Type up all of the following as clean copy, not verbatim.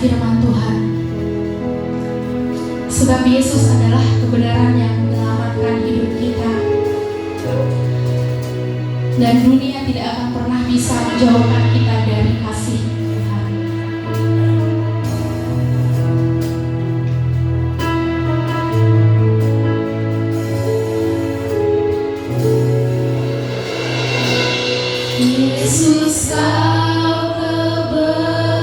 firman Tuhan. Sebab Yesus adalah kebenaran yang menyelamatkan hidup kita. Dan dunia tidak akan pernah bisa menjauhkan kita dari kasih Tuhan. Yesus, Kau kebenaran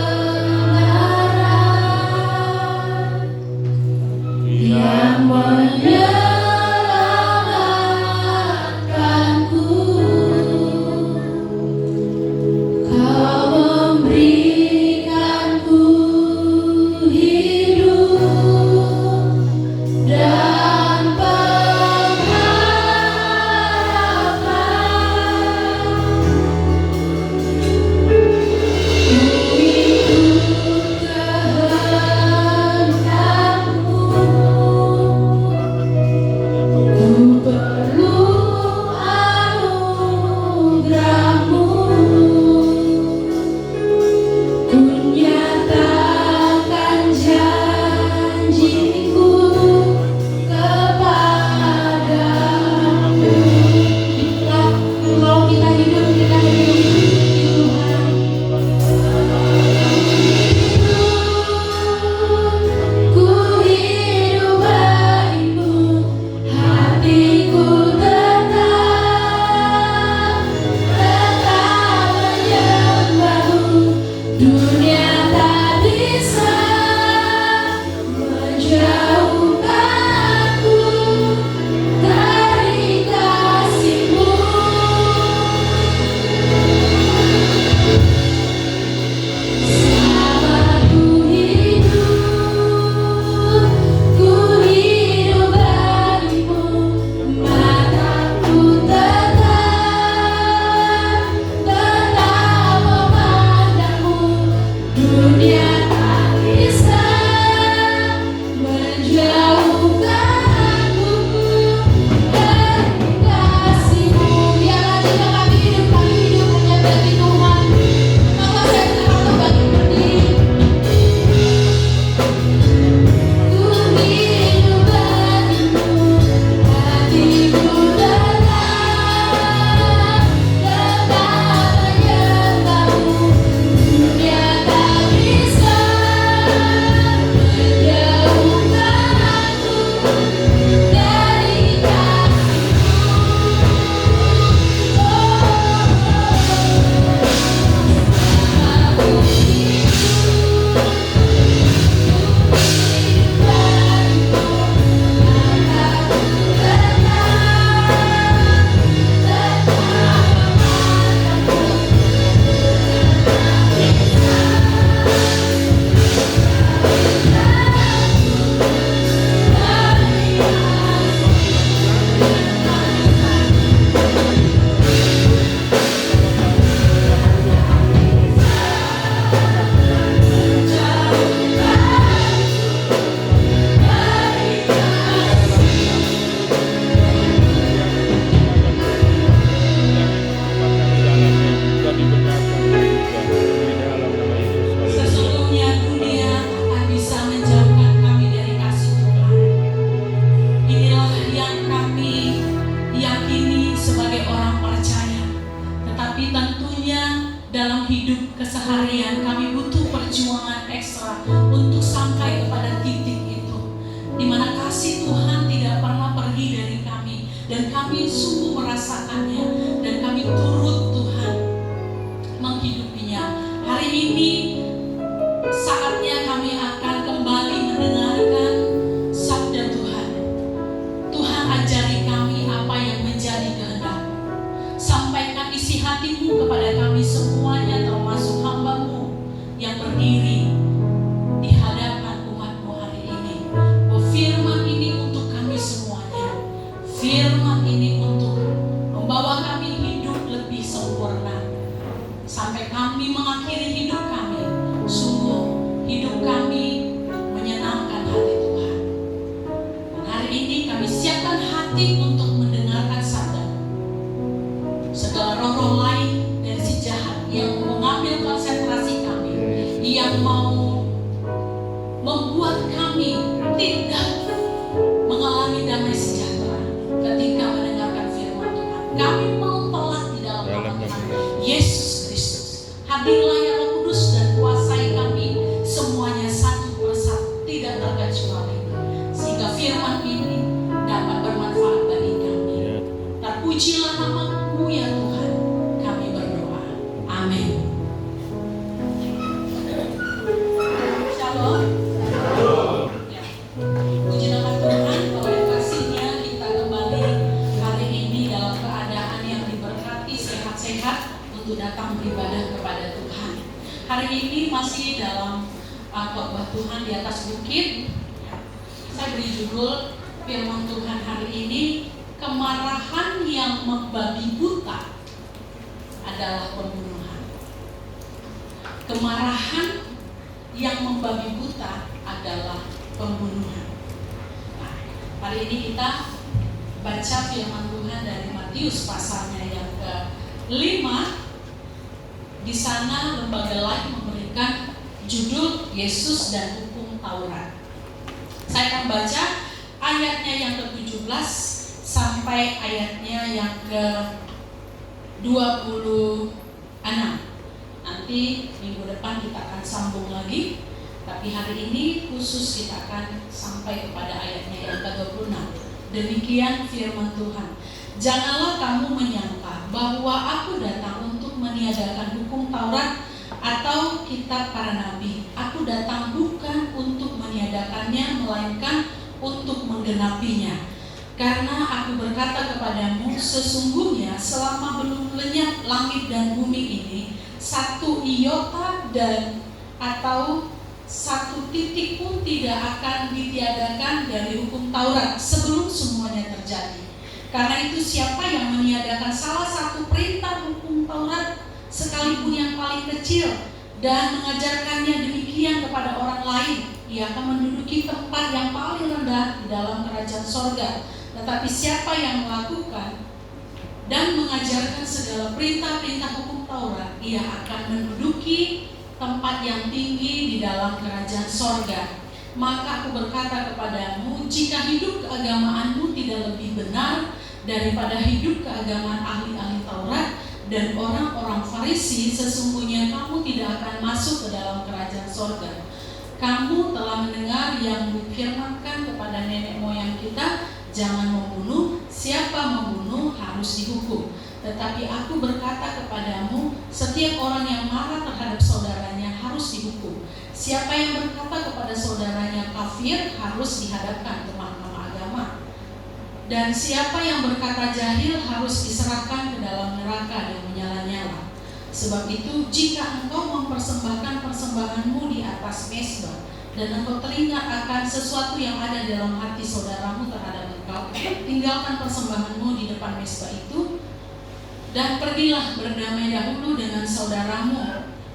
yang menyelamatkanku. Kau memberikanku hidup dan dalam hidup keseharian kami butuh perjuangan ekstra untuk sampai kepada titik itu, di mana kasih Tuhan tidak pernah pergi dari kami dan kami sungguh merasakannya dan kami turut Tuhan menghidupinya. Hari ini saatnya kami akan kembali mendengarkan sabda Tuhan. Tuhan ajari kami apa yang menjadi kehendak-Mu. Sampaikan isi hati-Mu kepada kami semuanya, termasuk hamba-Mu yang berdiri di hadapan umat-Mu hari ini. Bahwa firman ini untuk kami semuanya. Firman ini untuk membawa kami hidup lebih sempurna. Sampai kami mengakhiri hidup kami, sungguh hidup kami menyenangkan hati Tuhan. Dan hari ini kami siapkan hati untuk mendengarkan sabda. Segala roh-roh lain dari si jahat yang mengambil konsentrasi kami, yang mau Yesus Kristus. Hadirlah ya Roh Kudus dan kuasai kami semuanya satu persatu, tidak terkecuali, sehingga firman ini dapat bermanfaat bagi kami. Terpujilah nama-Mu ya Tuhan, kami berdoa. Amin. Shalom. Ya. Puji nama Tuhan, oleh kasih-Nya kita kembali hari ini dalam keadaan yang diberkati, sehat-sehat untuk datang beribadah kepada Tuhan. Hari ini masih dalam khotbah Tuhan di atas bukit. Saya beri judul firman Tuhan hari ini, kemarahan yang membabi buta adalah pembunuhan. Kemarahan yang membabi buta adalah pembunuhan. Nah, hari ini kita baca firman Tuhan dari Matius pasalnya yang ke-5. Di sana lembaga lain memberikan judul Yesus dan Hukum Taurat. Saya akan baca ayatnya yang ke-17 sampai ayatnya yang ke-26. Nanti minggu depan kita akan sambung lagi, tapi hari ini khusus kita akan sampai kepada ayatnya yang ke-26. Demikian firman Tuhan. Janganlah kamu menyangka bahwa aku datang untuk meniadakan hukum Taurat atau kitab para nabi. Aku datang bukan untuk meniadakannya, melainkan untuk menggenapinya. Karena aku berkata kepadamu, sesungguhnya selama belum lenyap langit dan bumi ini, satu iota dan atau satu titik pun tidak akan ditiadakan dari hukum Taurat sebelum semuanya terjadi. Karena itu siapa yang meniadakan salah satu perintah hukum Taurat, sekalipun yang paling kecil, dan mengajarkannya demikian kepada orang lain, ia akan menduduki tempat yang paling rendah di dalam kerajaan sorga. Tetapi siapa yang melakukan dan mengajarkan segala perintah-perintah hukum Taurat, ia akan menduduki tempat yang tinggi di dalam kerajaan sorga. Maka aku berkata kepadamu, jika hidup keagamaanmu tidak lebih benar daripada hidup keagamaan ahli-ahli Taurat dan orang-orang Farisi, sesungguhnya kamu tidak akan masuk ke dalam kerajaan sorga. Kamu telah mendengar yang difirmankan kepada nenek moyang kita, jangan membunuh, siapa membunuh harus dihukum. Tetapi aku berkata kepadamu, setiap orang yang marah terhadap saudaranya harus dihukum. Siapa yang berkata kepada saudaranya kafir harus dihadapkan ke mahkamah agama. Dan siapa yang berkata jahil harus diserahkan ke dalam neraka yang menyala-nyala. Sebab itu, jika engkau mempersembahkan persembahanmu di atas mezbah, dan engkau teringat akan sesuatu yang ada dalam hati saudaramu terhadap engkau, tinggalkan persembahanmu di depan mezbah itu, dan pergilah berdamai dahulu dengan saudaramu,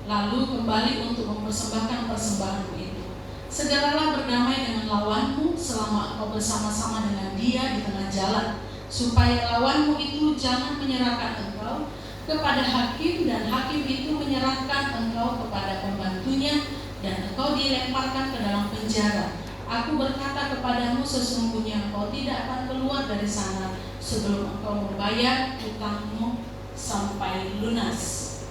lalu kembali untuk mempersembahkan persembahanmu itu. Segeralah berdamai dengan lawanmu selama engkau bersama-sama dengan dia di tengah jalan, supaya lawanmu itu jangan menyerahkan engkau kepada hakim, dan hakim itu menyerahkan engkau kepada pembantunya, dan engkau dilemparkan ke dalam penjara. Aku berkata kepadamu, sesungguhnya engkau tidak akan keluar dari sana sebelum engkau membayar hutangmu sampai lunas.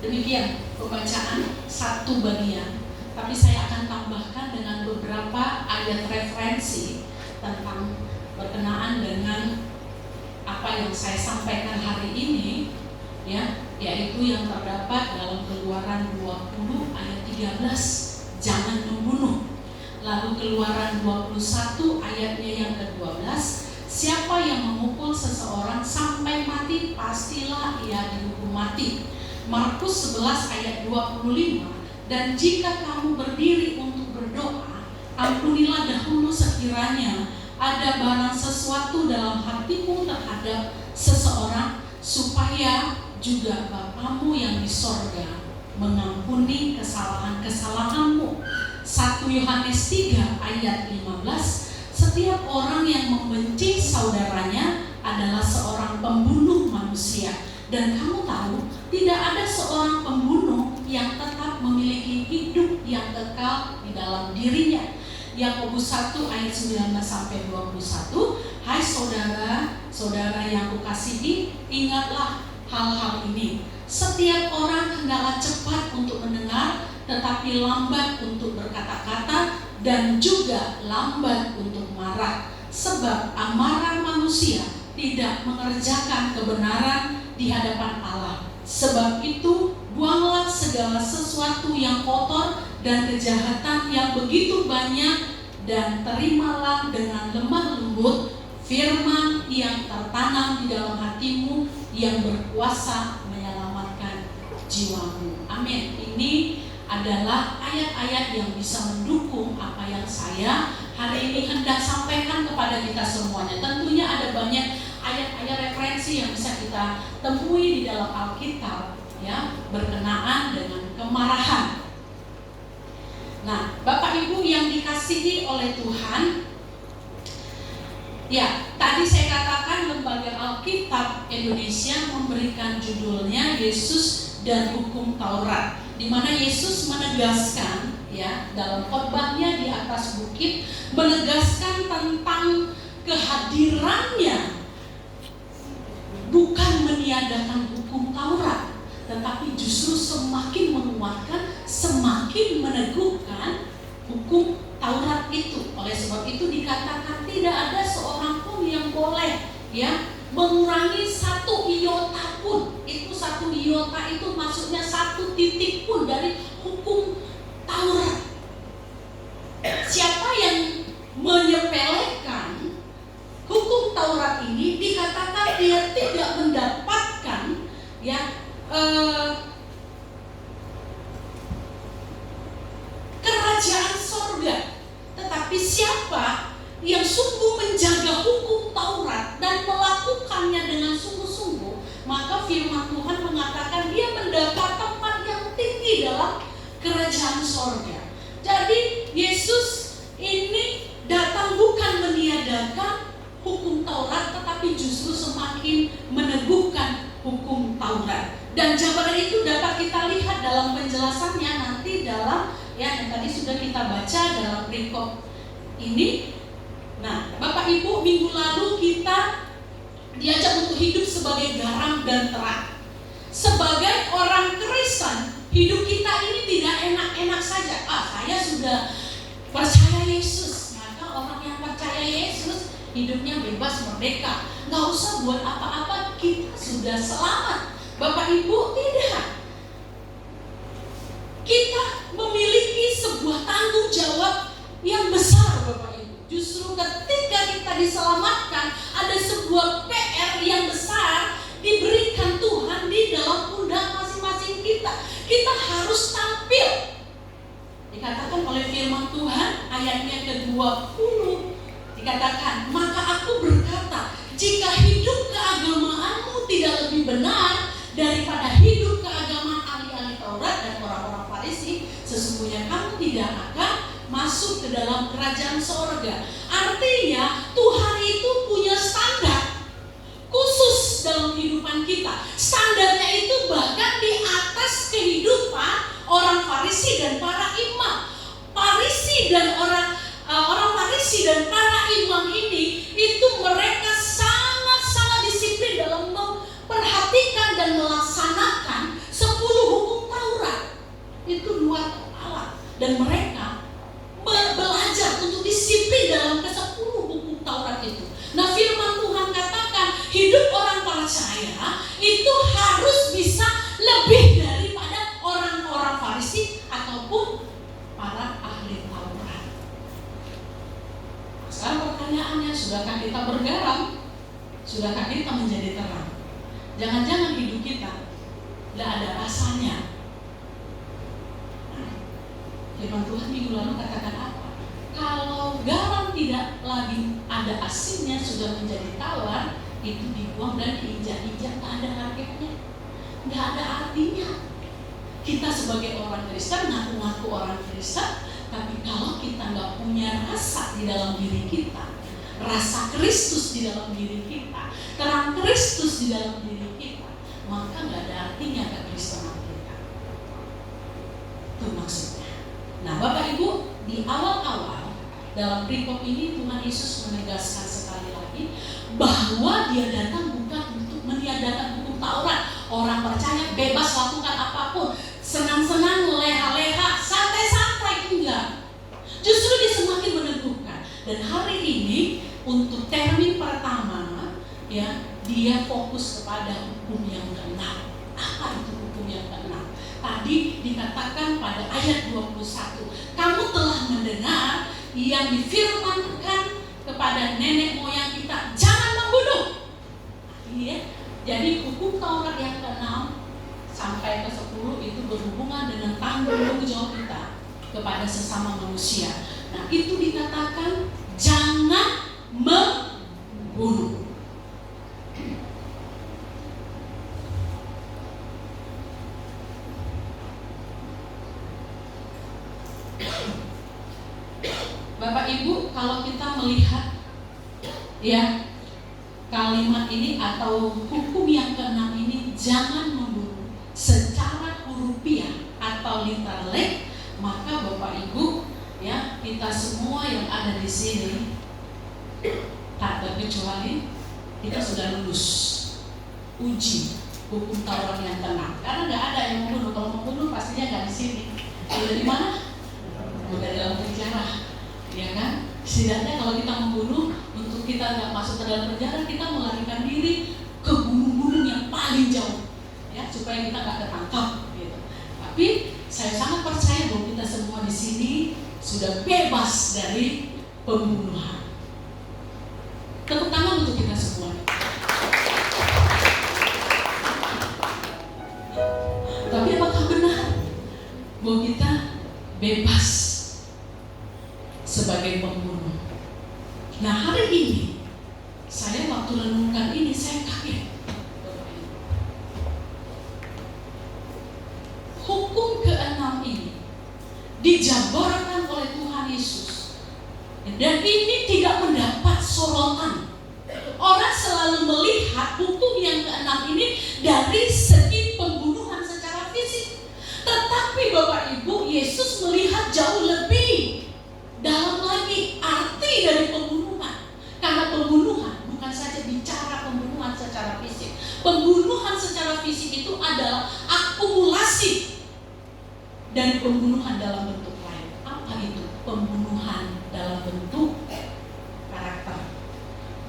Demikian pembacaan satu bagian, tapi saya akan tambahkan dengan beberapa ayat referensi tentang berkenaan dengan apa yang saya sampaikan hari ini, ya, yaitu yang terdapat dalam Keluaran 20 ayat 13, jangan membunuh. Lalu Keluaran 21 ayatnya yang ke-12, siapa yang memukul seseorang sampai mati, pastilah ia dihukum mati. Markus 11 ayat 25, dan jika kamu berdiri untuk berdoa, ampunilah dahulu sekiranya ada barang sesuatu dalam hatimu terhadap seseorang, supaya juga Bapamu yang di sorga mengampuni kesalahan-kesalahanmu. 1 Yohanes 3 ayat 15, setiap orang yang membenci saudaranya adalah seorang pembunuh manusia. Dan kamu tahu, tidak ada seorang pembunuh yang tetap memiliki hidup yang kekal di dalam dirinya. Yakobus 1 ayat 19 sampai 21, hai saudara-saudara yang kukasihi, ingatlah hal-hal ini. Setiap orang hendaklah cepat untuk mendengar, tetapi lambat untuk berkata-kata, dan juga lambat untuk marah. Sebab amarah manusia tidak mengerjakan kebenaran di hadapan Allah. Sebab itu, buanglah segala sesuatu yang kotor dan kejahatan yang begitu banyak, dan terimalah dengan lemah lembut firman yang tertanam di dalam hatimu, yang berkuasa menyelamatkan jiwamu. Amin. Ini adalah ayat-ayat yang bisa mendukung apa yang saya hari ini hendak sampaikan kepada kita semuanya. Tentunya ada banyak ayat-ayat referensi yang bisa kita temui di dalam Alkitab, ya, berkenaan dengan kemarahan. Nah, Bapak Ibu yang dikasihi oleh Tuhan, ya, tadi saya katakan Lembaga Alkitab Indonesia memberikan judulnya Yesus dan Hukum Taurat, di mana Yesus menegaskan, ya, dalam khotbahnya di atas bukit, menegaskan tentang kehadirannya, bukan meniadakan hukum Taurat, tetapi justru semakin menguatkan, semakin meneguhkan hukum Taurat itu. Oleh sebab itu dikatakan tidak ada seorang pun yang boleh, ya, mengurangi satu iota pun. Itu satu iota itu maksudnya satu titik pun dari hukum Taurat. Siapa yang menyepelekan hukum Taurat ini, dikatakan dia tidak mendapatkan, ya, kerajaan sorga. Tetapi siapa yang sungguh menjaga hukum Taurat dan melakukannya dengan sungguh-sungguh, maka firman Tuhan mengatakan dia mendapat tempat yang tinggi dalam kerajaan sorga. Jadi Yesus ini datang bukan meniadakan hukum Taurat, tetapi justru semakin meneguhkan hukum Taurat. Dan jawaban itu dapat kita lihat dalam penjelasannya nanti dalam, ya, yang tadi sudah kita baca dalam perikop ini. Nah, Bapak Ibu, minggu lalu kita diajak untuk hidup sebagai garam dan terang. Sebagai orang Kristen, hidup kita ini tidak enak-enak saja. Saya sudah percaya Yesus, maka orang yang percaya Yesus hidupnya bebas merdeka, nggak usah buat apa-apa, kita sudah selamat. Bapak Ibu, tidak. Kita memiliki sebuah tanggung jawab yang besar, Bapak Ibu. Justru ketika kita diselamatkan, ada sebuah PR yang besar diberikan Tuhan di dalam pundak masing-masing kita. Kita harus tampil. Dikatakan oleh firman Tuhan ayatnya ke-20, dikatakan, maka aku berkata, jika hidup keagamaanmu tidak lebih benar daripada hidup keagamaan ahli-ahli Taurat dan orang-orang Farisi, sesungguhnya kamu tidak akan masuk ke dalam kerajaan sorga. Artinya Tuhan itu punya standar khusus dalam kehidupan kita. Standarnya itu bahkan di atas kehidupan orang Farisi dan para imam. Farisi dan orang Farisi dan para imam ini, itu mereka sangat-sangat disiplin dalam memperhatikan dan melaksanakan 10 hukum Taurat. Itu luar kepala. Dan mereka belajar untuk disiplin dalam ke-10 hukum Taurat itu. Nah, firman Tuhan katakan hidup orang percaya itu harus bisa lebih daripada orang-orang Farisi ataupun para ahli Taurat. Sekarang pertanyaannya, sudahkah kita bergaram? Sudahkah kita menjadi terang? Jangan-jangan hidup kita tidak ada rasanya. Firman Tuhan minggu lalu katakan apa? Kalau garam tidak lagi ada asinnya, sudah menjadi tawar, itu dibuang dan diinjak-injak, tak ada harganya, nggak ada artinya. Kita sebagai orang Kristen ngaku-ngaku orang Kristen, tapi kalau kita nggak punya rasa di dalam diri kita, rasa Kristus di dalam diri kita, terang Kristus di dalam diri kita, maka nggak ada artinya kekristenan kita. Itu maksudnya. Nah, Bapak Ibu, di awal-awal dalam perikop ini Tuhan Yesus menegaskan sekali lagi bahwa Dia datang bukan untuk meniadakan hukum Taurat. orang percaya bebas lakukan apapun, senang-senang, leha-leha, santai-santai, enggak. Justru dia semakin meneguhkan. Dan hari ini untuk termin pertama, ya, dia fokus kepada hukum yang keenam. Apa itu hukum yang keenam? Tadi dikatakan pada ayat 21, kamu telah mendengar yang difirmankan kepada nenek moyang kita, jangan membunuh. Iya. Jadi hukum Taurat yang ke-6 sampai ke-10 itu berhubungan dengan tanggung jawab kita kepada sesama manusia. Nah, itu dikatakan jangan membunuh. Bapak Ibu, kalau kita melihat ya kalimat ini atau hukum yang ke-6 ini, jangan membunuh secara hurufiah atau literal, maka Bapak Ibu ya, kita semua yang ada di sini tak terkecuali kita sudah lulus uji hukum Taurat yang ke-6. Karena nggak ada yang membunuh. Kalau membunuh pastinya nggak di sini. Udah di mana? Udah dalam penjara, ya kan? Setidaknya kalau kita membunuh, untuk kita nggak masuk ke dalam penjara, kita melarikan diri ke gunung-gunung yang paling jauh, ya, supaya kita nggak ketangkap, gitu. Tapi saya sangat percaya bahwa kita semua di sini sudah bebas dari pembunuhan. Tepuk tangan untuk kita semua. Tapi apakah benar bahwa kita bebas sebagai pembunuh? Nah, hari ini saya waktu renungkan ini, saya kaget. Hukum ke-6 ini dijabarkan oleh Tuhan Yesus, dan ini tidak mendapat sorotan. Orang selalu melihat hukum yang ke-6 ini dari segi pembunuhan secara fisik. Tetapi Bapak Ibu, Yesus melihat jauh lebih dalam lagi arti dari pembunuhan. Karena pembunuhan bukan saja bicara pembunuhan secara fisik. Pembunuhan secara fisik itu adalah akumulasi dari pembunuhan dalam bentuk lain. Apa itu? Pembunuhan dalam bentuk karakter,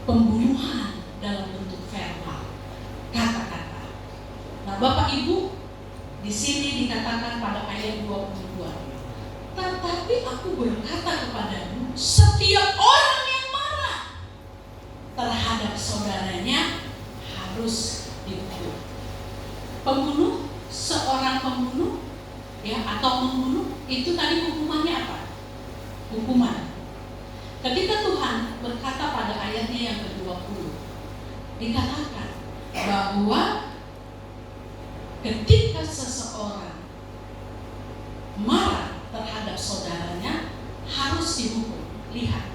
pembunuhan dalam bentuk verbal, kata-kata. Nah, Bapak Ibu, di sini dikatakan pada ayat 22, tetapi aku berkata kepadamu, setiap orang yang marah terhadap saudaranya harus dihukum. Pembunuh, seorang pembunuh, ya, atau membunuh, itu tadi hukumannya apa? Hukuman. Ketika Tuhan berkata pada ayatnya yang ke-20, dikatakan bahwa ketika seseorang marah terhadap saudaranya harus dihukum. Lihat,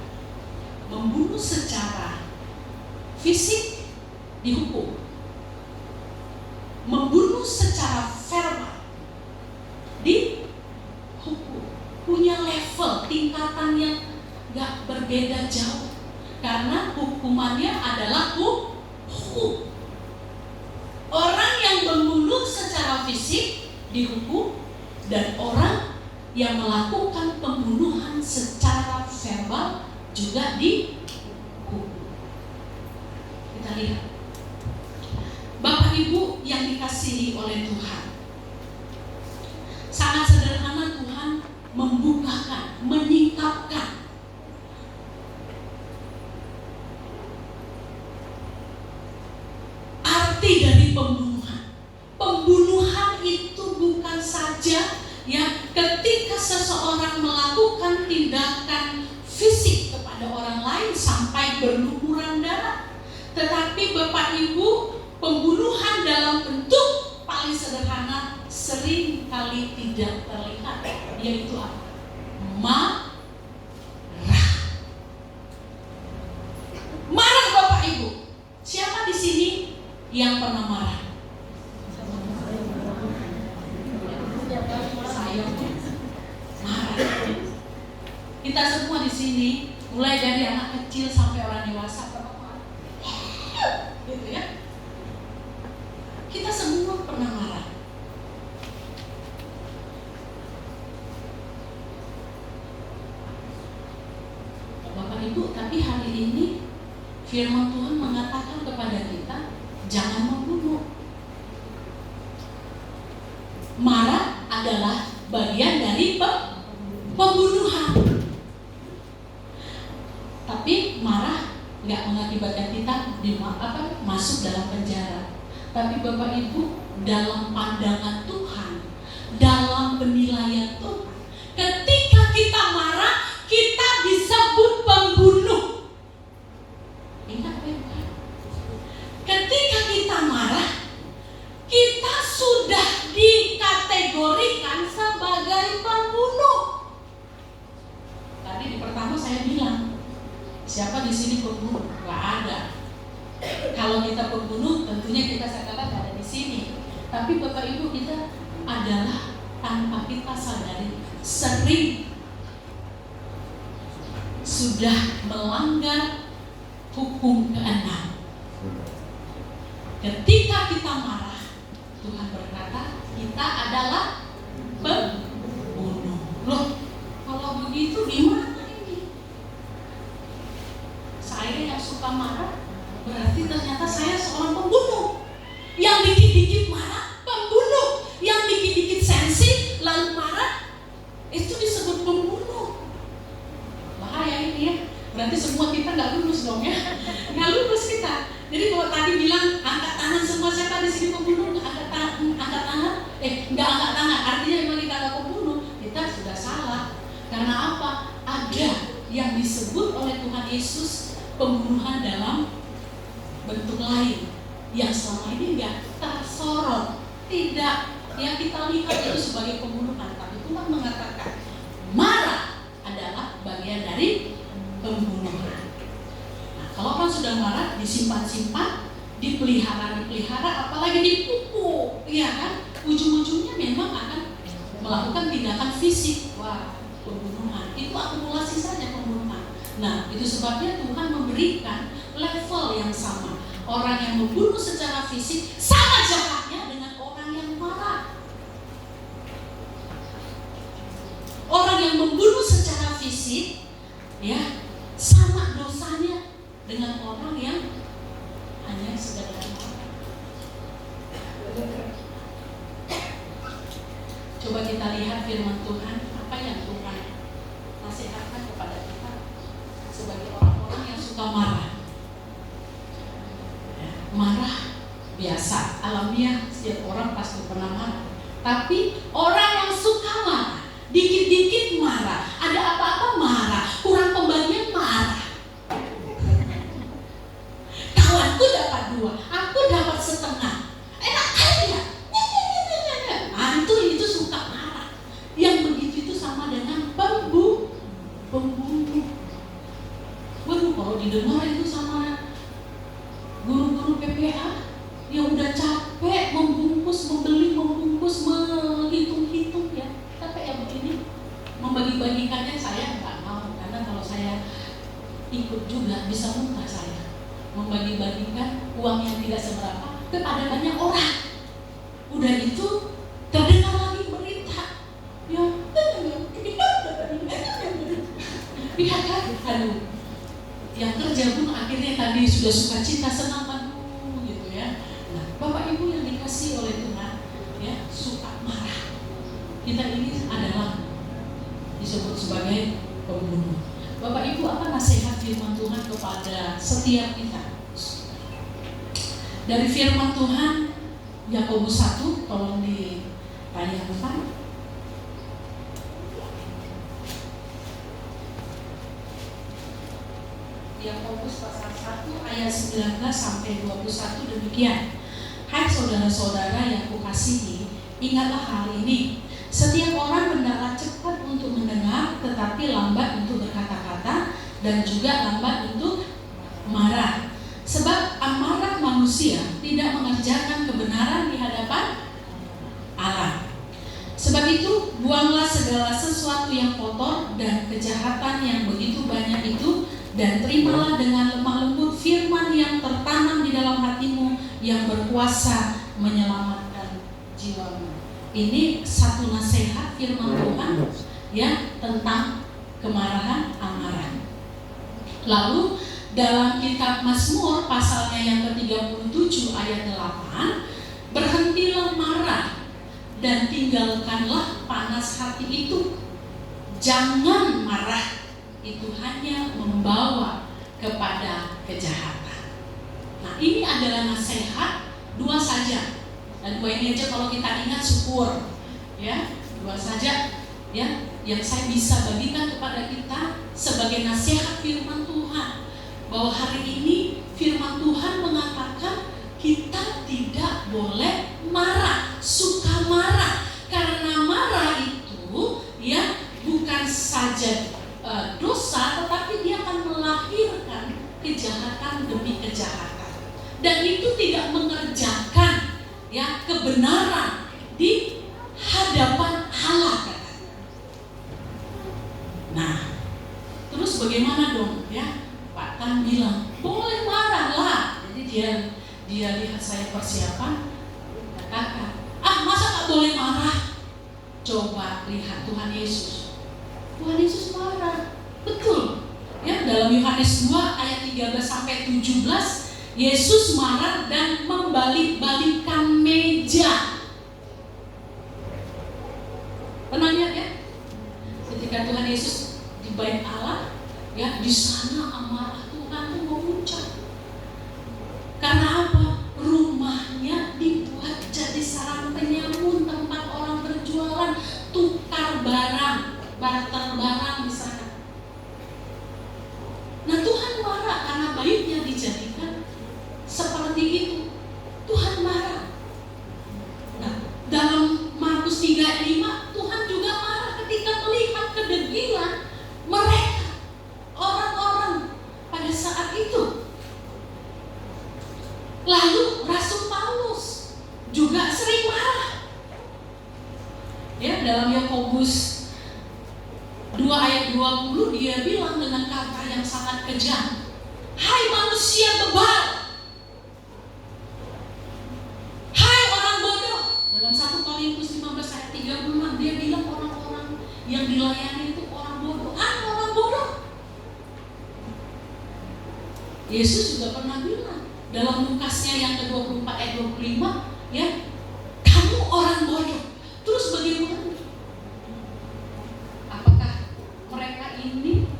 membunuh secara fisik dihukum, membunuh secara verbal dihukum. Punya level, tingkatan yang gak berbeda jauh, karena hukumannya adalah hukum. Orang yang membunuh secara fisik dihukum, dan orang yang melakukan pembunuhan secara verbal juga dihukum. Kita lihat, Bapak Ibu yang dikasihi oleh Tuhan, sangat sederhana Tuhan membukakan, menyingkapkan arti dari pembunuhan. Pembunuhan itu bukan saja ya ketika seseorang melakukan tindakan fisik kepada orang lain sampai berlumuran darah, tetapi Bapak Ibu, pembunuhan dalam bentuk paling sederhana sering kali tidak terlihat, yaitu apa? Marah. Marah Bapak Ibu. Siapa di sini yang pernah marah? Saya marah. Kita semua di sini, mulai dari anak kecil sampai orang dewasa pernah marah. Gitu ya. Kita semua Firman Tuhan mengatakan kepada kita, jangan membunuh. Marah adalah bagian dari pembunuhan. Tapi marah nggak mengakibatkan kita masuk dalam penjara. Tapi Bapak Ibu, dalam pandangan Tuhan, dalam penilaian Tuhan, ketika kita marah, kita disebut pembunuh. Ingat baik-baik. Ketika kita marah, kita sudah dikategorikan sebagai pembunuh. Tadi di pertama saya bilang, siapa di sini pembunuh? Gak ada. Kalau kita pembunuh, tentunya kita sekarang ada di sini. Tapi Bapak Ibu, kita adalah tanpa kita sadari sering sudah melanggar hukum keenam. Ketika kita marah, Tuhan berkata kita adalah pembunuh. Loh, kalau begitu gimana ini? Saya yang suka marah, berarti ternyata saya seorang pembunuh. Yang dikit-dikit marah, pembunuh. Yang dikit-dikit sensi, lalu marah, itu disebut pembunuh. Bahaya ini ya. Berarti semua kita nggak lulus dong ya. Nggak lulus kita. Jadi kalau tadi bilang angkat tangan semua, siapa di sini pembunuh? Angkat tangan. Nggak angkat tangan. Artinya memang kita ada pembunuh. Kita sudah salah. Karena apa? Ada yang disebut oleh Tuhan Yesus pembunuhan dalam bentuk lain yang selama ini nggak tersorot, tidak yang kita lihat itu sebagai pembunuhan. Tapi Tuhan mengatakan marah adalah bagian dari pembunuhan. Nah, kalau orang sudah marah, disimpan-simpan, dipelihara, apalagi dipukul, ya kan? Ujung-ujungnya memang akan melakukan tindakan fisik. Wah, pembunuhan itu akumulasi saja pembunuhan. Nah, itu sebabnya Tuhan memberikan level yang sama. Orang yang membunuh secara fisik sama jahatnya dengan orang yang marah. Orang yang membunuh secara fisik, ya, sama dosanya dengan orang yang hanya sekedar marah. Coba kita lihat firman Tuhan, apa yang Tuhan nasihatkan kepada kita sebagai orang-orang yang suka marah. Marah biasa, alamiah, setiap orang pasti pernah marah. Tapi orang yang suka marah, dikit-dikit marah, ada apa-apa marah, kurang pembagian marah. Kawanku dapat 2, aku dapat setengah. Enak aja. Antum itu suka marah. Yang begitu itu sama dengan pembunuh. Waduh, kalau didengar itu sama guru-guru PPA yang udah capek membungkus, menghitung-hitung ya. Tapi yang begini membagi-bagikannya saya nggak mau, karena kalau saya ikut juga bisa muntah saya. Membagi-bagikan uang yang tidak seberapa kepada banyak orang. Udah itu terdengar lagi berita yang lihat kan, aduh, yang kerja pun akhirnya tadi sudah suka cita senang gitu ya. Nah, Bapak Ibu yang dikasih oleh Tuhan, ya, suka marah. Kita ini adalah disebut sebagai pembunuh. Bapak Ibu, apa nasihat firman Tuhan kepada setiap kita? Dari firman Tuhan Yakobus 1, tolong ditayangkan. Yakobus pasal 1 ayat 19 sampai 21 demikian. Hai saudara-saudara yang kukasihi, ingatlah hal ini. Setiap orang hendaklah cepat untuk mendengar, tetapi lambat untuk berkata-kata, dan juga lambat untuk marah. Sebab amarah manusia tidak mengerjakan kebenaran di hadapan Allah. Sebab itu, buanglah segala sesuatu yang kotor dan kejahatan yang begitu banyak itu, dan terimalah dengan lemah lembut firman yang tertanam di dalam hatimu yang berkuasa menyelamatkan jiwamu. Ini satu nasihat firman Tuhan ya tentang kemarahan, amarah. Lalu dalam kitab Mazmur pasalnya yang ke-37 ayat 8, berhentilah marah dan tinggalkanlah panas hati itu. Jangan marah, itu hanya membawa kepada kejahatan. Nah, ini adalah nasihat dua saja. Dan dua ini aja kalau kita ingat syukur. Ya, dua saja ya yang saya bisa bagikan kepada kita sebagai nasihat firman Tuhan. Bahwa hari ini firman Tuhan mengatakan kita tidak boleh marah, suka marah. Karena marah itu ya bukan saja dosa, tetapi dia akan melahirkan kejahatan demi kejahatan. Dan itu tidak mengerjakan ya kebenaran di hadapan Allah. Nah, terus bagaimana dong ya? Pak Tan bilang, boleh marah lah. Jadi dia lihat saya persiapan, katakan, masa gak boleh marah? Coba lihat Tuhan Yesus. Tuhan Yesus marah, betul. Ya, dalam Yohanes 2 ayat 13-17, Yesus marah dan membalik-balikkan meja. Pernah lihat ya? Ketika Tuhan Yesus di bait Allah, ya di sana amarah Tuhan itu memuncak. Karena apa? Rumahnya dibuat jadi sarang penyamun, tempat orang berjualan, tukar barang, barter barang di sana. Nah, Tuhan marah karena baiknya dijadikan seperti itu. Tuhan marah. Nah, dalam Markus 3 ayat 5, Tuhan juga marah ketika melihat kedegilan mereka, orang-orang pada saat itu. Lalu Rasul Paulus juga sering marah. Ya, dalam Yakobus 2 ayat 20 dia bilang dengan kata yang sangat kejam, hai manusia bebal, hai orang bodoh. Dalam 1 Korintus 15 ayat 36 dia bilang orang-orang yang dilayani itu orang bodoh. Orang bodoh. Yesus juga pernah bilang dalam Lukasnya yang ke-24 ayat 25, ya, kamu orang bodoh. Terus bagaimana? Apakah mereka ini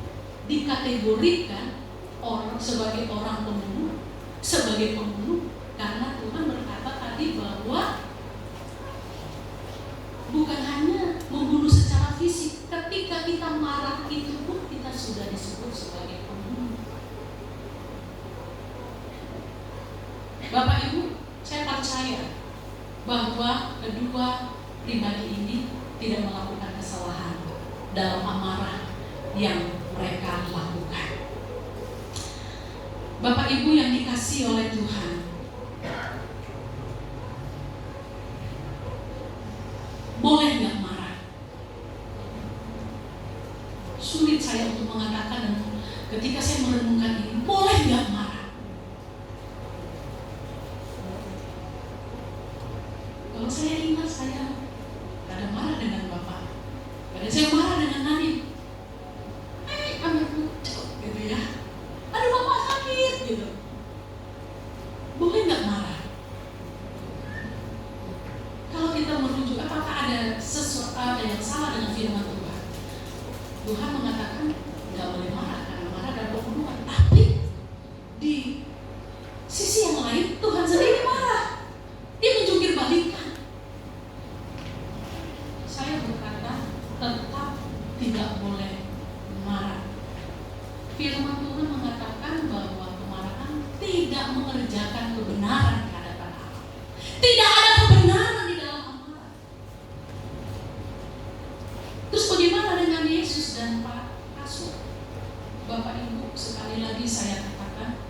dikategorikan orang sebagai orang pembunuh? Sebagai pembunuh karena Tuhan berkata tadi bahwa bukan hanya membunuh secara fisik, ketika kita marah itu pun kita sudah disebut sebagai pembunuh. Bapak Ibu, saya percaya bahwa kedua pribadi ini tidak melakukan kesalahan dalam amarah yang mereka lakukan. Bapak Ibu yang dikasihi oleh Tuhan, boleh nggak marah? Sulit saya untuk mengatakan, dan ketika saya merenungkan ini, boleh nggak marah? Kalau saya ingat, saya kadang marah dengan Bapak, kadang saya marah dengan Nadine. Kami lucu, gitu ya. Aduh, Bapak sakit, gitu. Boleh nggak marah? Kalau kita merujuk, apakah ada sesuatu yang salah dengan firman Tuhan? Tuhan mengatakan nggak boleh marah karena marah dan pembunuhan. Tapi di sisi yang lain Tuhan sendiri marah. Dia menjungkir balikan. Saya berkata tetap tidak boleh marah. Firman Tuhan mengatakan bahwa kemarahan tidak mengerjakan kebenaran di hadapan Allah. Tidak ada kebenaran di dalam amarah. Terus bagaimana dengan Yesus dan Pak Rasul? Bapak Ibu, sekali lagi saya katakan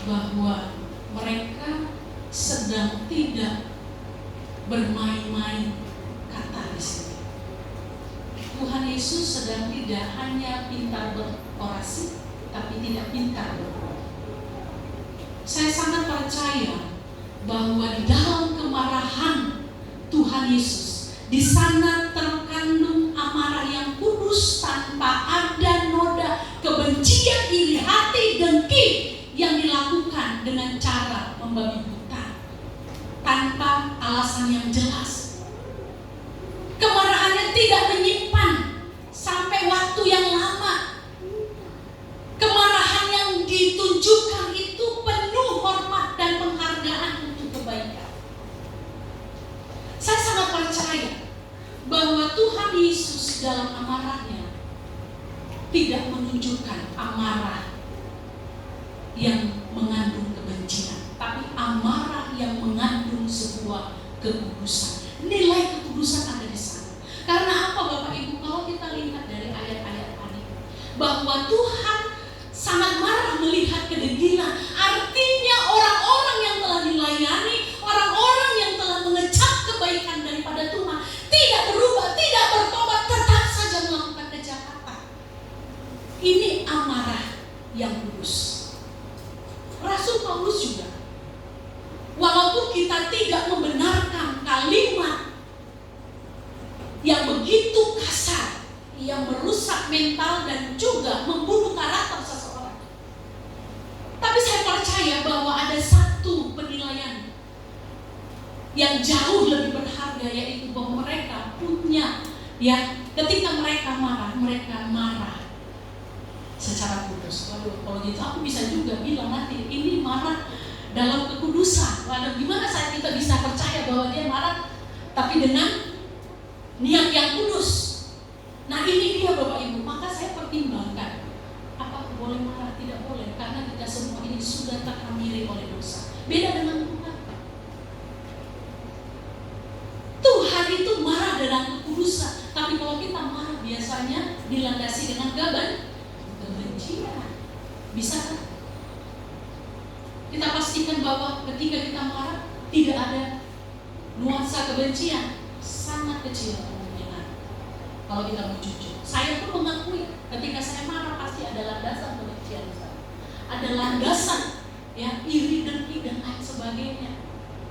bahwa mereka sedang tidak bermain-main kata di sini. Tuhan Yesus sedang tidak hanya pintar berorasi, tapi tidak pintar berdoa. Saya sangat percaya bahwa di dalam kemarahan Tuhan Yesus, di sana terkandung amarah yang kudus tanpa ada noda kebencian, iri hati, dengki, tunjukkan dengan cara membabi buta tanpa alasan yang jelas. Kemarahannya tidak menyimpan sampai waktu yang lama. Kemarahan yang ditunjukkan itu penuh hormat dan penghargaan untuk kebaikan. Saya sangat percaya bahwa Tuhan Yesus dalam amarahnya tidak menunjukkan amarah yang mengandung kebencian, tapi amarah yang mengandung sebuah kekudusan. Nilai kekudusan ada di sana. Karena apa Bapak Ibu? Kalau kita lihat dari ayat-ayat tadi, bahwa Tuhan sangat marah melihat kedegilan. Artinya orang-orang yang telah dilayani, orang-orang yang telah mengecap kebaikan daripada Tuhan, tidak berubah, tidak bertobat, tetap saja melakukan kejahatan. Ini amarah yang kudus. Rasul Paulus juga, walaupun kita tidak membenarkan kalimat yang begitu kasar, yang merusak mental dan juga membunuh karakter seseorang, tapi saya percaya bahwa ada satu penilaian yang jauh lebih berharga, yaitu bahwa mereka punya, ya, ketika mereka marah secara kudus. Waduh, kalau gitu aku bisa juga bilang nanti ini marah dalam kekudusan. Waduh, gimana kita bisa percaya bahwa dia marah tapi dengan niat yang kudus? Nah, ini dia Bapak Ibu. Maka saya pertimbangkan, apakah boleh marah? Tidak boleh, karena kita semua ini sudah terhamiri oleh dosa. Beda dengan Tuhan. Tuhan itu marah dengan kekudusan, tapi kalau kita marah biasanya dilandasi dengan kebencian. Bisa kan? Kita pastikan bahwa ketika kita marah tidak ada nuansa kebencian, sangat kecil kemungkinan. Kalau kita mau jujur, saya pun mengakui ketika saya marah pasti ada landasan kebencian, ada landasan ya iri dengki dan lain sebagainya.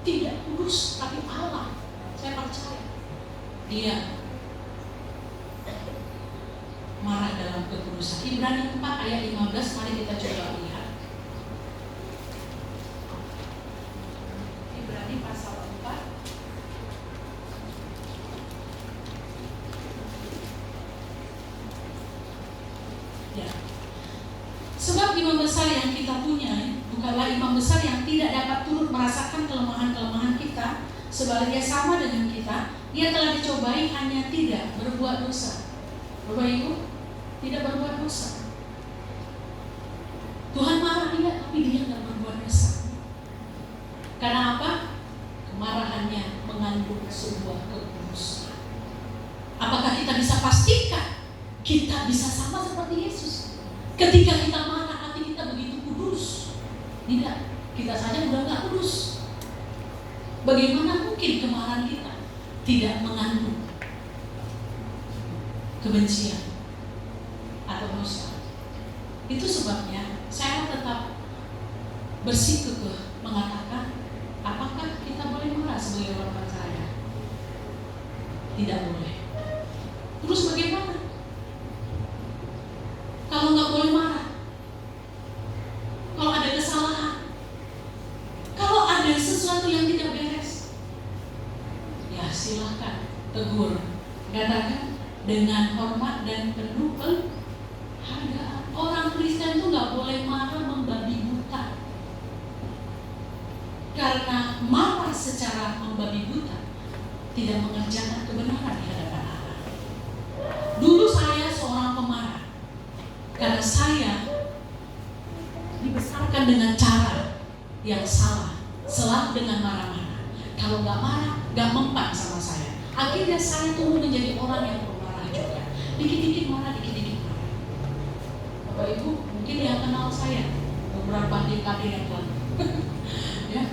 Tidak kudus, tapi Allah, saya percaya Dia marah dalam kekudusan. Ibrani 4 ayat 15, mari kita coba lihat. Ibrani pasal 4. Ya. Sebab imam besar yang kita punya bukanlah imam besar yang tidak dapat turut merasakan kelemahan-kelemahan kita, sebaliknya sama dengan kita, dia telah dicobai hanya tidak berbuat dosa. Bapak Ibu, tidak berbuat dosa. Tuhan marah dia, tapi dia tidak berbuat dosa. Karena apa? Kemarahannya mengandung sebuah kekudusan. Apakah kita bisa pastikan kita bisa sama seperti Yesus? Ketika kita marah, hati kita begitu kudus? Tidak, kita saja sudah tidak kudus. Bagaimana mungkin kemarahan kita tidak mengandung kebencian atau dosa? Itu sebabnya saya tetap bersikukuh mengatakan, apakah kita boleh marah sebagai orang percaya? Tidak boleh. Terus bagaimana kalau nggak boleh marah? Kalau ada kesalahan, kalau ada sesuatu yang tidak beres, ya silahkan tegur, katakan dengan hormat dan penuh penghargaan. Orang Kristen itu nggak boleh marah membabi buta, karena marah secara membabi buta tidak mengerjakan kebenaran di hadapan Allah. Dulu saya seorang pemarah, karena saya dibesarkan dengan cara yang salah, selalu dengan marah-marah. Kalau nggak marah, nggak mempan sama saya. Akhirnya saya tumbuh menjadi orang yang pemarah juga. Dikit-dikit marah, dikit-dikit marah. Bapak Ibu mungkin yang kenal saya beberapa dekade yang lalu. Ya,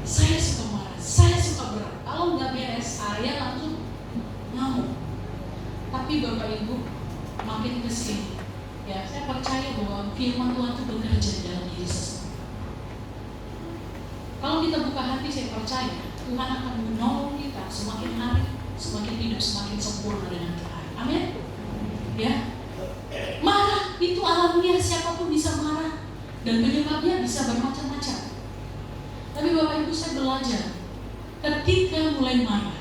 saya suka marah, saya suka berat. Kalau nggak beres, saya langsung ngamuk. Tapi Bapak Ibu makin kesini, ya saya percaya bahwa firman Tuhan itu bekerja di dalam diri seseorang. Kalau kita buka hati, saya percaya Tuhan akan menolong kita semakin hari, semakin hidup semakin sempurna dengan Tuhan. Amin. Ya, marah itu alamiah, siapapun bisa marah. Dan penyebabnya bisa bermacam-macam. Tapi Bapak Ibu, saya belajar ketika mulai marah,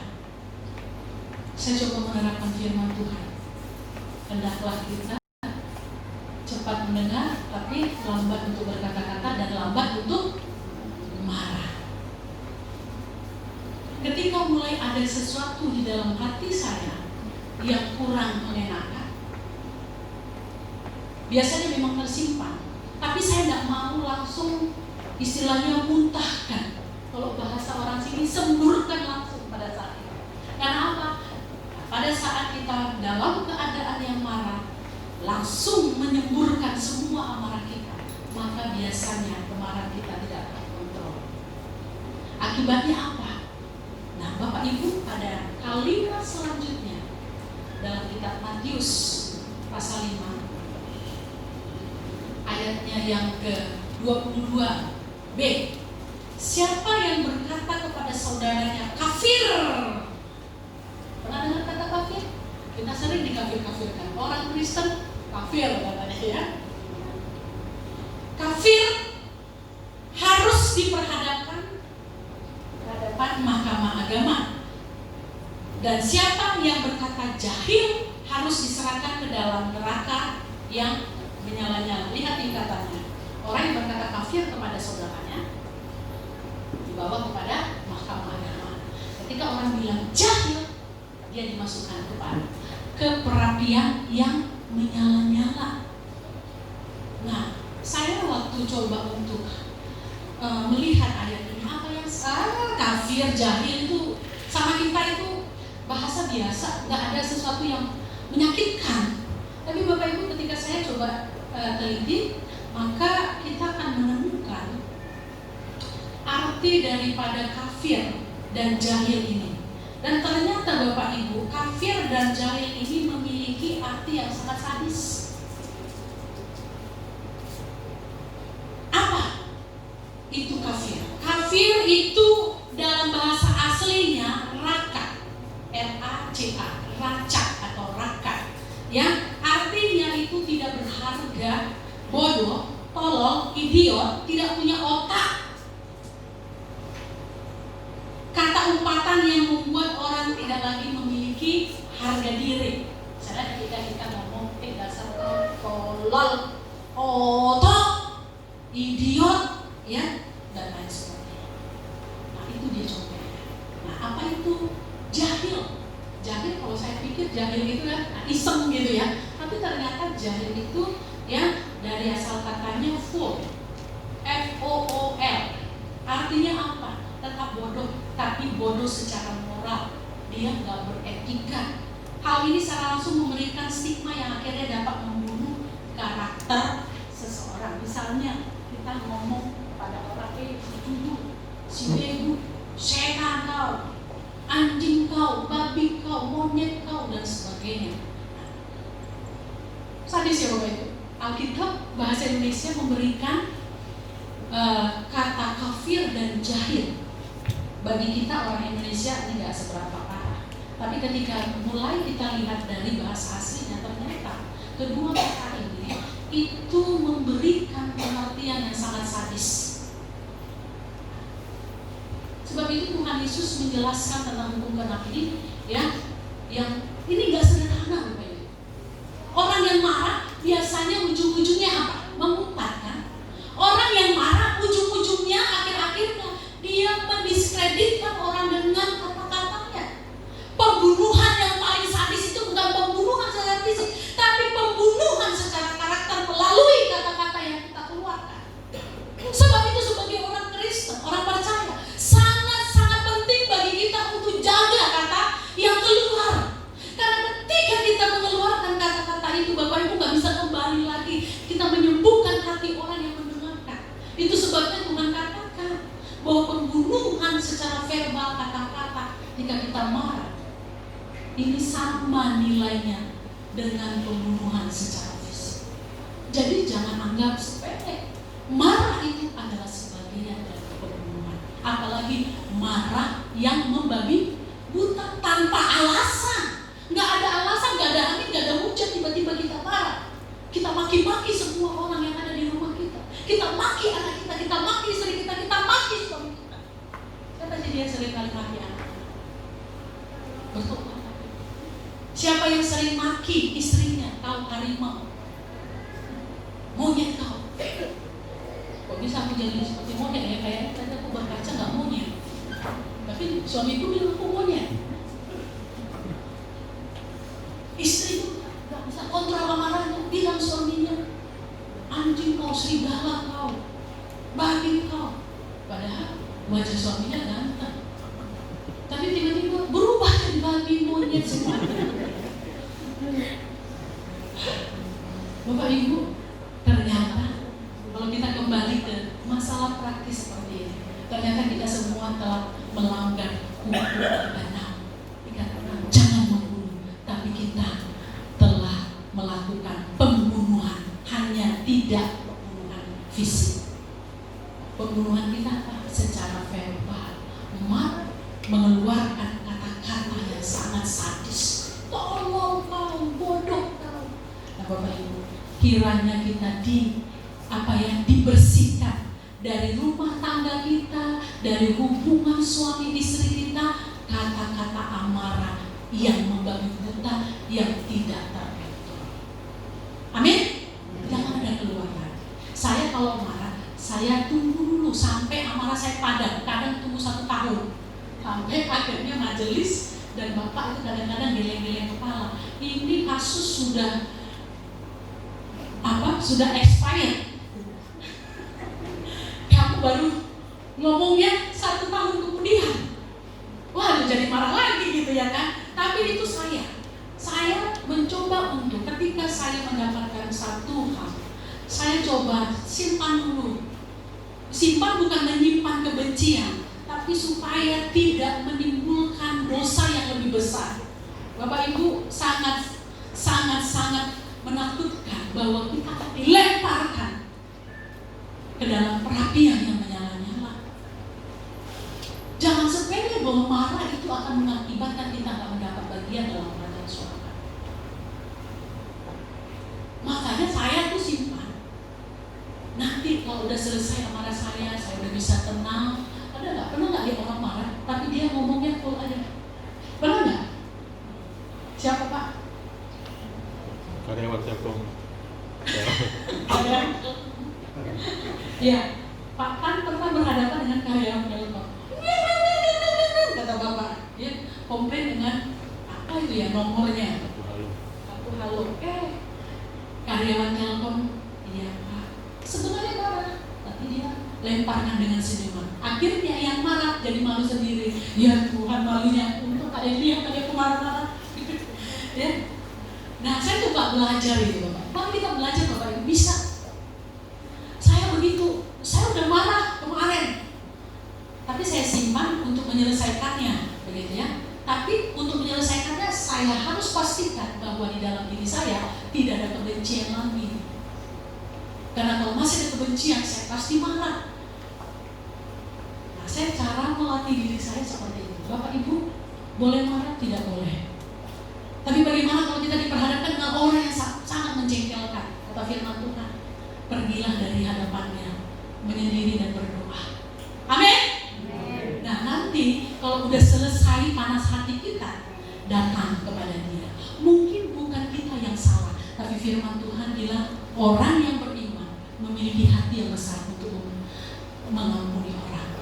saya coba menerapkan firman Tuhan. Hendaklah kita cepat mendengar, tapi lambat untuk berkata-kata dan lambat untuk marah. Ketika mulai ada sesuatu di dalam hati saya yang kurang mengenakan, biasanya memang tersimpan, tapi saya tidak mau langsung istilahnya muntahkan. Kalau bahasa orang sini, semburkan langsung pada saat itu. Karena apa? Pada saat kita dalam keadaan yang marah, langsung menyemburkan semua amarah kita, maka biasanya kemarahan kita tidak terkontrol. Akibatnya apa? Nah, Bapak Ibu, pada kalimat selanjutnya dalam kitab Matius pasal 5 ayatnya yang ke-22b, siapa yang berkata kepada saudaranya kafir? Pernah dengar kata kafir? Kita sering dikafir-kafirkan. Orang Kristen kafir katanya ya. Kafir harus diperhadapkan ke hadapan mahkamah agama. Dan siapa yang berkata jahil harus diserahkan ke dalam neraka yang menyala-nyala. Lihat tingkatannya. Orang yang berkata kafir kepada saudaranya dibawa kepada mahkamah agama. Ketika orang bilang jahil, dia dimasukkan ke perapian yang menyala-nyala. Nah, saya waktu coba untuk melihat ayat ini, apa yang kafir, jahil itu sama kita itu bahasa biasa, nggak ada sesuatu yang menyakitkan. Tapi Bapak Ibu, ketika saya coba teliti, maka kita akan menemukan arti daripada kafir dan jahil ini. Dan ternyata Bapak Ibu, kafir dan jahil ini memiliki arti yang sangat sadis. Apa itu kafir? Kafir itu dalam bahasa aslinya raka, R-A-C-A, racak atau raka, ya, artinya itu tidak berharga, bodoh, tolol, idiot, tidak punya otak. Kata umpatan yang membuat orang tidak lagi memiliki harga diri. Misalnya ketika kita ngomong, dasar tolol, otak, idiot, ya, dan lain sebagainya. Nah, itu dia contohnya. Nah, apa itu jahil? Jahil, kalau saya pikir jahil itu kan iseng gitu ya. Tapi ternyata jahil itu ya dari asal katanya fool, F-O-O-L. Artinya apa? Tetap bodoh, tapi bodoh secara moral. Dia nggak beretika. Hal ini secara langsung memberikan stigma yang akhirnya dapat membunuh karakter seseorang. Misalnya kita ngomong pada orang, si bego, setan kau, anjing kau, babi kau, monyet kau, dan sebagainya. Sadis ya Bapak Ibu. Alkitab bahasa Indonesia memberikan kata kafir dan jahil. Bagi kita orang Indonesia ini tidak seberapa parah. Tapi ketika mulai kita lihat dari bahasa aslinya, ternyata kedua kata ini itu memberikan pengertian yang sangat sadis. Sebab itu Tuhan Yesus menjelaskan tentang hukum keenam ini, ya, yang ini nggak sederhana Bapak Ibu. Orang yang marah biasanya ujung-ujungnya apa? Memutarkan. Orang yang marah ujung-ujungnya akhir-akhirnya dia mendiskreditkan orang dengan kata-katanya. Pembunuhan yang paling sadis itu bukan pembunuhan secara fisik, tapi pembunuhan secara karakter melalui kata-kata yang kita keluarkan. Sebab itu sebagai orang Kristen, orang percaya, sangat-sangat penting bagi kita untuk jaga kata yang keluar. Karena ketika kita mengeluarkan kata-kata itu, Bapak Ibu nggak bisa kembali lagi. Kita menyembuhkan hati orang yang mendengarkan. Itu sebabnya Tuhan katakan bahwa pembunuhan secara verbal, kata-kata, jika kita marah, ini sama nilainya dengan pembunuhan secara fisik. Jadi jangan anggap sepele. Marah itu adalah sebagian dari pembunuhan. Apalagi marah yang membabi buta tanpa alasan. Nggak ada alasan, nggak ada angin, nggak ada hujan, tiba-tiba kita marah. Kita maki-maki semua orang yang ada di rumah kita. Kita maki anak kita maki istri kita maki suami kita. Kata dia sering kali maki anak. Betul. Siapa yang sering maki istrinya? Kau harimau, monyet kau. Kok bisa aku jadi seperti monyet ya? Kayaknya tadi aku berkaca nggak monyet, tapi suamiku bilang aku monyet. Istrinya nggak bisa kontrol amarahnya, bilang suaminya, anjing kau, serigala kau, babi kau. Padahal wajah suaminya ganteng, tapi tiba-tiba berubah jadi babi, monyet semuanya. Bapak Ibu, ternyata kalau kita kembali ke masalah praktis seperti ini, ternyata kita semua telah melanggar hukum dan dikatakan jangan membunuh, tapi kita telah melakukan pembunuhan, hanya tidak pembunuhan fisik. Pembunuhan kita apa? Secara verbal, mengeluarkan kata-kata yang sangat sadis. Tolong kau, bodoh kau. Nah Bapak Ibu, kiranya kita dibersihkan dari rumah tangga kita, dari hubungan suami istri kita, kata-kata amarah yang membabi buta, yang tidak terkontrol. Amin? Jangan ada keluaran. Saya kalau marah, saya tunggu dulu sampai amarah saya padam. Kadang tunggu 1 tahun sampai akhirnya majelis dan bapak itu kadang-kadang geleng-geleng kepala. Ini kasus sudah expired. Kamu baru ngomongnya 1 tahun kemudian. Wah, jadi marah lagi gitu ya kan? Tapi itu saya mencoba untuk ketika saya mendapatkan satu hal, saya coba simpan dulu. Simpan bukan menyimpan kebencian, tapi supaya tidak menimbulkan dosa yang lebih besar. Bapak Ibu, sangat menakutkan bahwa kita akan dilemparkan ke dalam perapian yang menyala-nyala. Jangan sepele bahwa marah itu akan mengakibatkan kita tidak mendapat bagian dalam kerajaan surga. Makanya saya tuh simpan. Nanti kalau udah selesai amarah saya udah bisa tenang. Pernah nggak dia orang marah, tapi dia ngomongnya full aja? Pernah nggak? Siapa Pak? Karyawan Telkom. Ya, Pak kan pernah berhadapan dengan karyawan Telkom. Kata Bapak, dia komplain dengan apa itu ya nomornya? Aku halo. Karyawan Telkom, iya Pak. Sebenarnya marah, tapi dia lemparkan dengan senyuman. Akhirnya yang marah jadi malu sendiri. Ya Tuhan, malunya untuk ada yang tadi aku marah-marah. Ya. Nah, saya coba belajar itu Bapak. Bang, kita belajar Bapak Ibu bisa. Saya begitu, saya udah marah kemarin, tapi saya simpan untuk menyelesaikannya, begitu ya. Tapi untuk menyelesaikannya saya harus pastikan bahwa di dalam diri saya tidak ada kebencian lagi. Karena kalau masih ada kebencian, saya pasti marah. Nah, saya cara melatih diri saya seperti itu. Bapak Ibu, boleh marah? Tidak boleh. Tapi bagaimana kalau kita diperhadapkan dengan orang yang sangat menjengkelkan? Kata firman Tuhan, pergilah dari hadapannya, menyendiri dan berdoa. Amin? Nah nanti kalau udah selesai panas hati kita, datang kepada dia. Mungkin bukan kita yang salah, tapi firman Tuhan bilang orang yang beriman memiliki hati yang besar untuk mengampuni orang.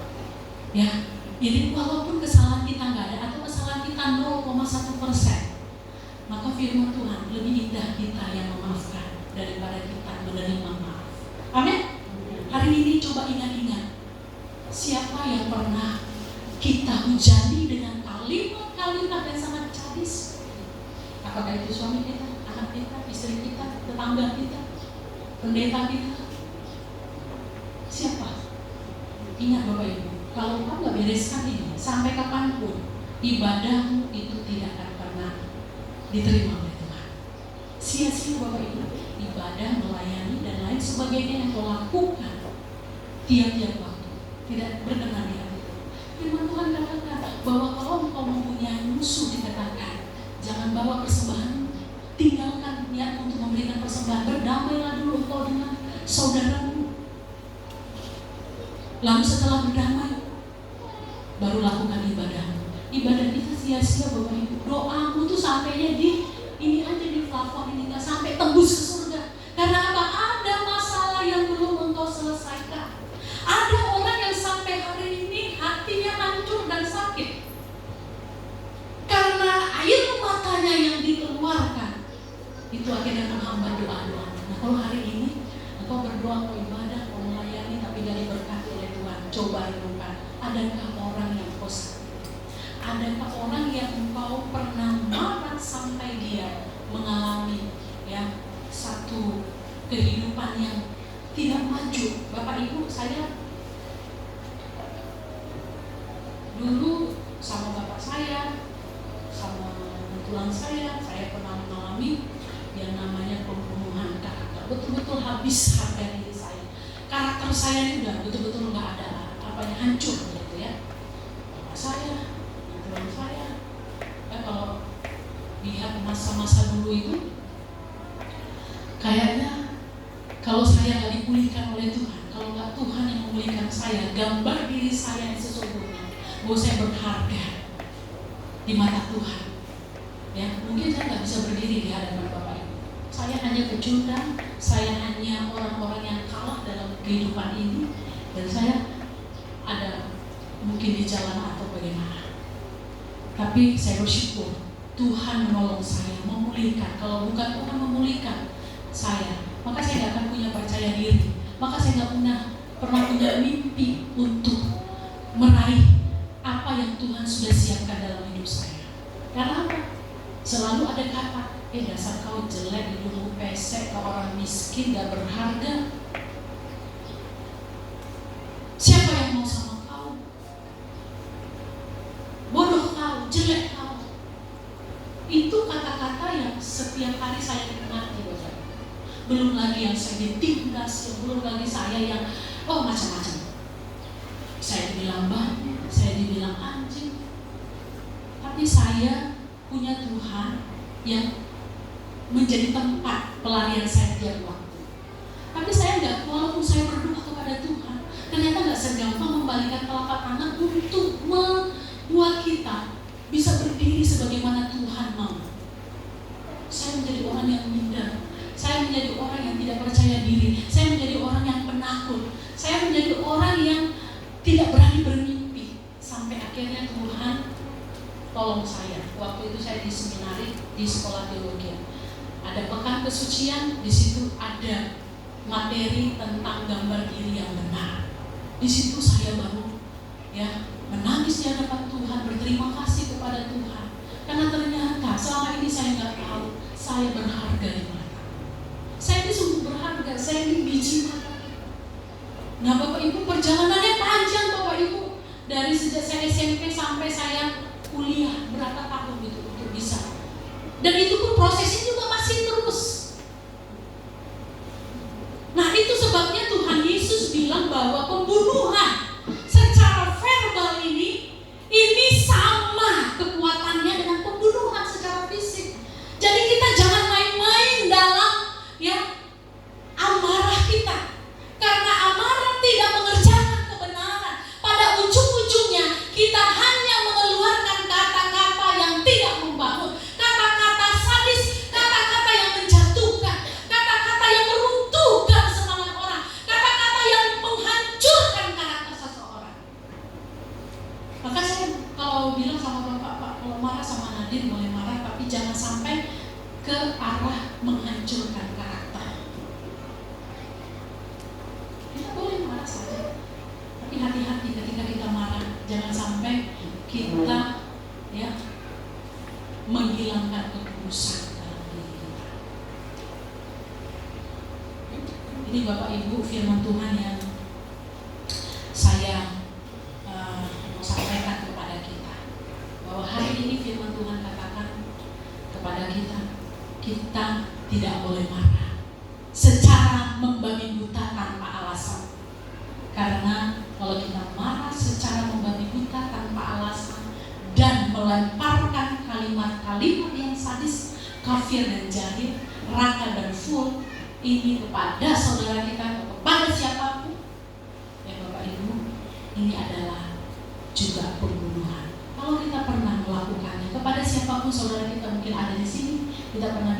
Ya, jadi walaupun kesalahan kita nggak ada atau kesalahan kita 0,1%, maka firman Tuhan lebih indah kita yang memaafkan daripada kita menerima maaf. Amin. Hari ini coba ingat-ingat siapa yang pernah kita hujani dengan kalimat-kalimat yang sangat sadis. Apakah itu suami kita, anak kita, istri kita, tetangga kita, pendeta kita? Siapa? Ingat Bapak Ibu, kalau kamu nggak bereskan ini, sampai kapanpun ibadahmu itu tidak akan pernah diterima oleh Tuhan. Sia-sia Bapak Ibu, ibadah, melayani dan lain sebagainya yang kau lakukan tiap-tiap waktu tidak berkenan di hati Tuhan. Firman Tuhan katakan bahwa kalau engkau mempunyai musuh, dikatakan jangan bawa persembahan, tinggalkan niat untuk memberikan persembahan, berdamailah dulu engkau dengan saudaramu. Lalu setelah berdamai, baru lakukan ibadahmu. Ibadah kita sia-sia Bapak Ibu. Doamu tuh sampainya di ini aja, di plafon ini, gak sampai tembus ke surga. Karena apa? Ada masalah yang belum engkau selesaikan. Ada orang yang sampai hari ini hatinya hancur dan sakit karena air matanya yang dikeluarkan itu akhirnya menghambat doa-doa. Nah, kalau hari ini engkau berdoa, mau ibadah, mau melayani, tapi gak diberkati oleh Tuhan, coba renungkan. Adakah orang yang kau sakiti? Adakah orang yang engkau pernah marah sampai dia mengalami satu kehidupan yang tidak maju? Bapak Ibu, saya dulu sama bapak saya, sama tulang saya pernah mengalami yang namanya pembunuhan karakter. Betul-betul habis harga diri saya. Karakter saya ini udah betul-betul nggak ada hancur gitu ya. Bapak saya, tulang saya. Kalau lihat masa-masa dulu itu, kayaknya kalau saya nggak dipulihkan oleh Tuhan, kalau nggak Tuhan yang memulihkan saya, gambar diri saya yang sesungguhnya, bahwa saya berharga di mata Tuhan. Ya, mungkin saya nggak bisa berdiri di hadapan Bapak Ibu. Saya hanya pecundang, saya hanya orang-orang yang kalah dalam kehidupan ini, dan saya ada mungkin di jalan atau bagaimana. Tapi saya bersyukur Tuhan menolong saya, memulihkan. Kalau bukan Tuhan memulihkan saya, maka saya tidak akan punya percaya diri. Maka saya tidak pernah punya mimpi untuk meraih apa yang Tuhan sudah siapkan dalam hidup saya. Karena apa? Selalu ada kata, dasar kau jelek, hidupmu pesek, kau orang miskin, gak berharga. Siapa yang mau sama kau? Bodoh kau, jelek kau. Itu kata-kata yang setiap hari saya nikmati. Belum lagi yang saya ditindas, belum lagi saya yang macam-macam. Saya dibilang banyak, saya dibilang anjing. Tapi saya punya Tuhan yang menjadi tempat pelarian saya tiap waktu. Tapi saya walaupun saya berdoa kepada Tuhan, ternyata nggak segampang membalikan telapak tangan untuk membuat kita bisa berdiri sebagaimana Tuhan mau. Saya menjadi orang yang minder. Saya menjadi orang yang tidak percaya diri. Saya menjadi orang yang penakut. Saya menjadi orang yang tidak berani bermimpi. Sampai akhirnya Tuhan tolong saya. Waktu itu saya di seminari, di sekolah teologi. Ada pekan kesucian, di situ ada materi tentang gambar diri yang benar. Di situ saya baru menangis di hadapan Tuhan, berterima kasih kepada Tuhan. Karena ternyata selama ini saya nggak tahu saya berharga di mana. Saya ini sungguh berharga, saya ini biji mata. Nah Bapak Ibu, perjalanannya panjang Bapak Ibu. Dari sejak saya SMP sampai saya kuliah berapa tahun gitu untuk bisa. Dan itu pun prosesnya juga masih terus. Nah itu sebabnya Tuhan Yesus bilang bahwa pembunuhan secara verbal ini sama kekuatannya dengan pembunuhan secara fisik. Jadi kita jangan main-main dalam amarah kita, karena amarah tidak mengerjakan kebenaran. Pada ujung-ujungnya kita hanya mengeluarkan kata-kata yang tidak membangun, kata-kata sadis, kata-kata yang menjatuhkan, kata-kata yang meruntuhkan semangat orang, kata-kata yang menghancurkan karakter seseorang. Maka saya kalau bilang sama Bapak, kalau marah sama Nadine boleh marah, tapi jangan sampai ke arah menghancurkan karakter. Kita boleh marah saja, tapi hati-hati ketika kita marah, jangan sampai kita menghilangkan kekudusan dalam diri kita. Ini Bapak Ibu firman Tuhan yang saya mau sampaikan kepada kita, bahwa hari ini firman Tuhan katakan kepada kita tidak boleh marah secara membabi buta tanpa alasan. Karena kalau kita marah secara membabi buta tanpa alasan dan melemparkan kalimat-kalimat yang sadis, kafir dan jahil, raka dan full ini kepada saudara kita, kepada siapapun, Bapak Ibu, adalah juga pembunuhan. Kalau kita pernah melakukannya kepada siapapun saudara kita mungkin ada di sini, kita pernah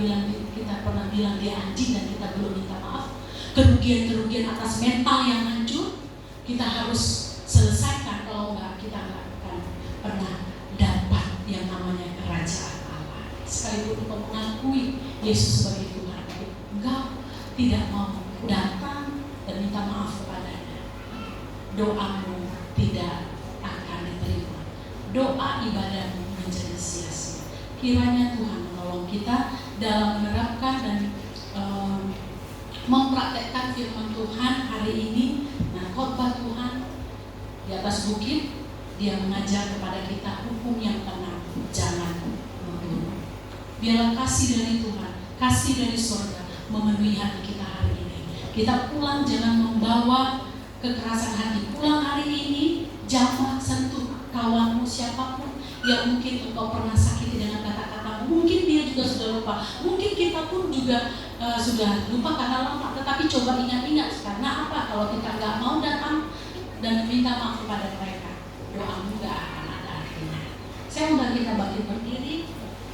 bilang dia anjing dan kita belum minta maaf. Kerugian atas mental yang hancur kita harus selesaikan, kalau enggak kita enggak akan pernah dapat yang namanya kerajaan Allah. Sekalipun engkau mengakui Yesus sebagai Tuhan, engkau tidak mau datang dan minta maaf kepadanya, doamu tidak akan diterima, doa ibadahmu menjadi sia-sia. Kiranya Tuhan menolong kita dalam menerapkan dan mempraktekkan firman Tuhan hari ini. Nah, khotbah Tuhan di atas bukit, dia mengajar kepada kita hukum yang tenang, jangan membunuh. Biarlah kasih dari Tuhan, kasih dari surga memenuhi hati kita hari ini. Kita pulang jangan membawa kekerasan hati. Pulang hari ini jangan sentuh kawanmu siapapun yang mungkin engkau pernah sakiti dengan kata-katamu. Mungkin dia juga sudah lupa, mungkin kita pun juga sudah lupa karena lama. Tetapi coba ingat-ingat, karena apa? Kalau kita nggak mau datang dan minta maaf kepada mereka, doamu nggak akan ada artinya. Saya undang kita bangkit berdiri.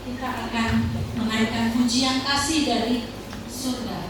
Kita akan menaikkan pujian kasih dari surga.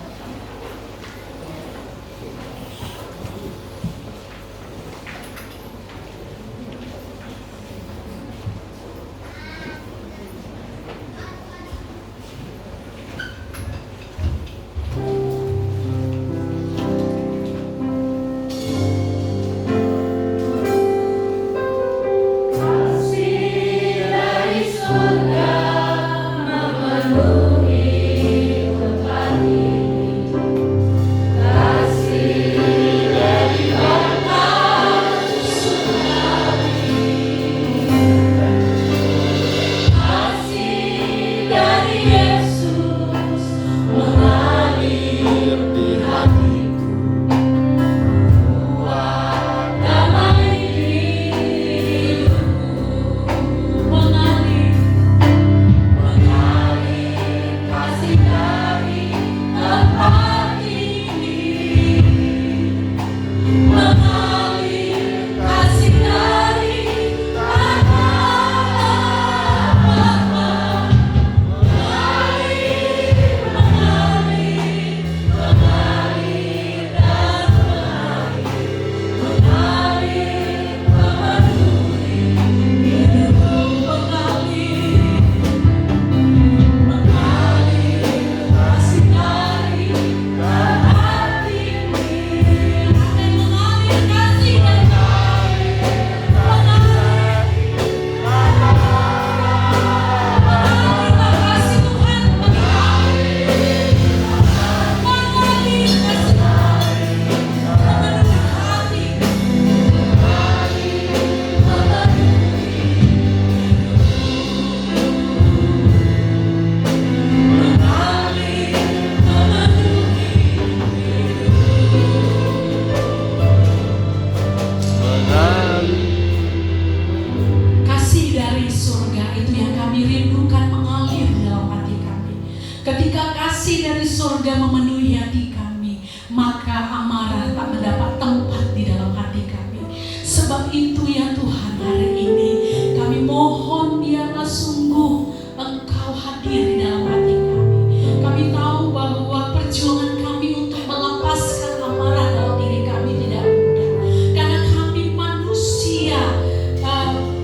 surga memenuhi hati kami, maka amarah tak mendapat tempat di dalam hati kami. Sebab itu ya Tuhan, hari ini kami mohon biarlah sungguh Engkau hadir di dalam hati kami. Kami tahu bahwa perjuangan kami untuk melepaskan amarah dalam diri kami tidak mudah, karena kami manusia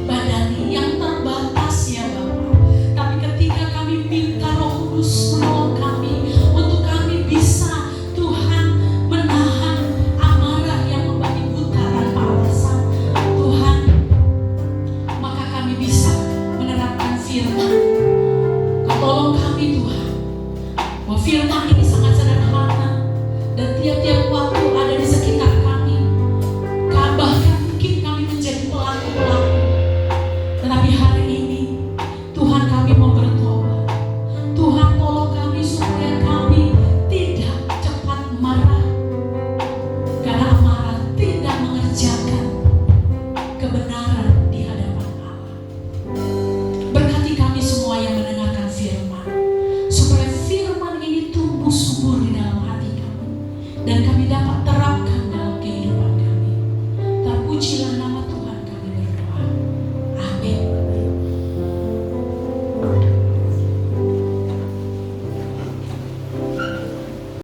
badani yang terbatas ya Bapa. Tapi ketika kami minta Roh Kudus menolong kami untuk kami bisa Tuhan menahan amarah yang membabi buta tanpa alasan, Tuhan, maka kami bisa menerapkan firman. Kau tolong kami Tuhan, bahwa firman